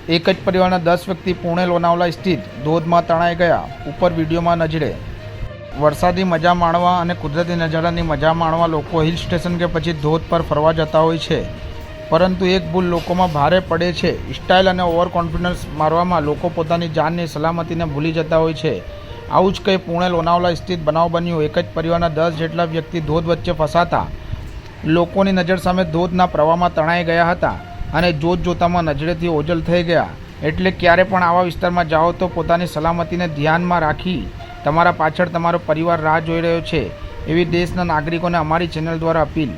એક જ પરિવારના 10 વ્યક્તિ પુણે લોનાવલા સ્થિત ધોધમાં તણાઈ ગયા. ઉપર વિડીયોમાં નજરે. વરસાદી મજા માણવા અને કુદરતી નજારાની મજા માણવા લોકો હિલ સ્ટેશન કે પછી ધોધ પર ફરવા જતા હોય છે, પરંતુ એક ભૂલ લોકોમાં ભારે પડે છે. સ્ટાઇલ અને ઓવર કોન્ફિડન્સ મારવામાં લોકો પોતાની જાનની સલામતીને ભૂલી જતા હોય છે. આવું જ કંઈ પુણે લોનાવલા સ્થિત બનાવ બન્યો. એક જ પરિવારના 10 જેટલા વ્યક્તિ ધોધ વચ્ચે ફસાતા લોકોની નજર સામે ધોધના પ્રવાહમાં તણાઈ ગયા હતા અને જોતજોતામાં નજરેથી ઓझल થઈ ગયા. એટલે ક્યારે પણ આવા વિસ્તારમાં જાઓ તો પોતાની સલામતીને ધ્યાનમાં રાખી તમારા પાછળ તમારો પરિવાર રાહ જોઈ રહ્યો છે, એવી દેશના નાગરિકોને અમારી ચેનલ દ્વારા અપીલ.